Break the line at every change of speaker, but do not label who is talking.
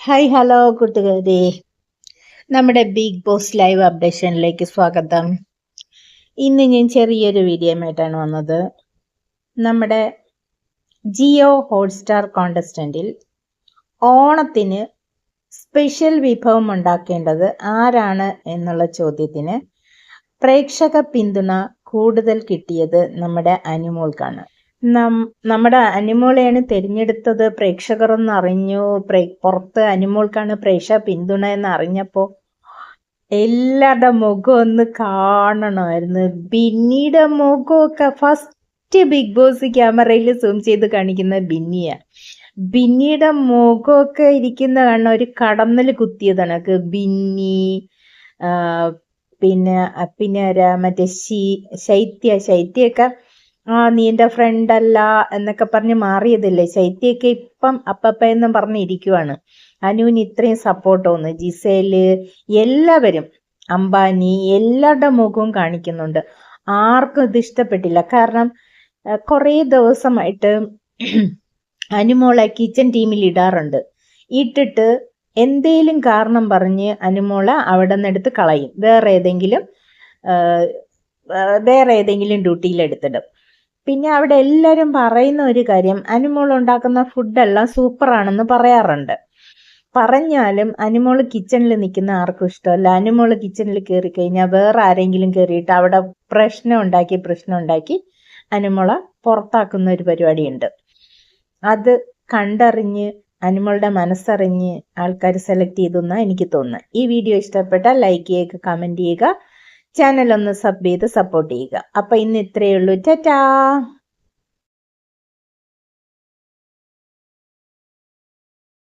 Hi hello കൂട്ടുകാരെ, നമ്മുടെ big boss live അപ്ഡേഷനിലേക്ക് സ്വാഗതം. ഇന്ന് ഞാൻ ചെറിയൊരു വീഡിയോ ആയിട്ടാണ് വന്നത്. നമ്മുടെ ജിയോ ഹോട്ട്സ്റ്റാർ കോണ്ടസ്റ്റന്റിൽ ഓണത്തിന് സ്പെഷ്യൽ വിഭവം ഉണ്ടാക്കേണ്ടത് ആരാണ് എന്നുള്ള ചോദ്യത്തിന് പ്രേക്ഷക പിന്തുണ കൂടുതൽ കിട്ടിയത് നമ്മുടെ അനുമോൾക്കാണ്. നമ്മുടെ അനുമോളെയാണ് തിരഞ്ഞെടുത്തത്. പ്രേക്ഷകർ ഒന്ന് അറിഞ്ഞു, പുറത്ത് അനുമോൾക്കാണ് പ്രേക്ഷക പിന്തുണ എന്ന് അറിഞ്ഞപ്പോൾ എല്ലാവരുടെ മുഖം ഒന്ന് കാണണമായിരുന്നു. ബിന്നിയുടെ മുഖമൊക്കെ ഫസ്റ്റ് ബിഗ് ബോസ് ക്യാമറയിൽ സൂം ചെയ്ത് കാണിക്കുന്ന ബിന്നിയാണ്. ബിന്നിയുടെ മുഖമൊക്കെ ഇരിക്കുന്ന കാണുന്ന ഒരു കടന്നൽ കുത്തിയത് കണക്ക്. ബിന്നി, പിന്നെ മറ്റേ ശൈത്യൊക്കെ നീ എൻ്റെ ഫ്രണ്ട് അല്ല എന്നൊക്കെ പറഞ്ഞ് മാറിയതല്ലേ. ശൈത്യൊക്കെ ഇപ്പം അപ്പയെന്നും പറഞ്ഞിരിക്കുവാണ്. അനുവിന് ഇത്രയും സപ്പോർട്ടോന്ന്. ജിസേല്, എല്ലാവരും, അംബാനി, എല്ലാവരുടെ മുഖവും കാണിക്കുന്നുണ്ട്. ആർക്കും ഇത് ഇഷ്ടപ്പെട്ടില്ല. കാരണം കുറേ ദിവസമായിട്ട് അനുമോളെ കിച്ചൺ ടീമിൽ ഇടാറുണ്ട്. ഇട്ടിട്ട് എന്തേലും കാരണം പറഞ്ഞ് അനുമോളെ അവിടെ നിന്ന് എടുത്ത് കളയും. വേറെ ഏതെങ്കിലും ഡ്യൂട്ടിയിൽ എടുത്തിടും. പിന്നെ അവിടെ എല്ലാവരും പറയുന്ന ഒരു കാര്യം, അനുമോൾ ഉണ്ടാക്കുന്ന ഫുഡെല്ലാം സൂപ്പറാണെന്ന് പറയാറുണ്ട്. പറഞ്ഞാലും അനുമോൾ കിച്ചണിൽ നിൽക്കുന്ന ആർക്കും ഇഷ്ടമല്ല. അനുമോൾ കിച്ചണിൽ കയറി കഴിഞ്ഞാൽ വേറെ ആരെങ്കിലും കയറിയിട്ട് അവിടെ പ്രശ്നം ഉണ്ടാക്കി അനുമോളെ പുറത്താക്കുന്ന ഒരു പരിപാടിയുണ്ട്. അത് കണ്ടറിഞ്ഞ് അനുമോളുടെ മനസ്സറിഞ്ഞ് ആൾക്കാർ സെലക്ട് ചെയ്തെന്നാണ് എനിക്ക് തോന്നുന്നത്. ഈ വീഡിയോ ഇഷ്ടപ്പെട്ടാൽ ലൈക്ക് ചെയ്യുക, കമൻറ്റ് ചെയ്യുക, ചാനൽ ഒന്ന് സബ് ചെയ്ത് സപ്പോർട്ട് ചെയ്യുക. അപ്പം ഇന്ന് ഇത്രയേ ഉള്ളൂ. ടാറ്റാ.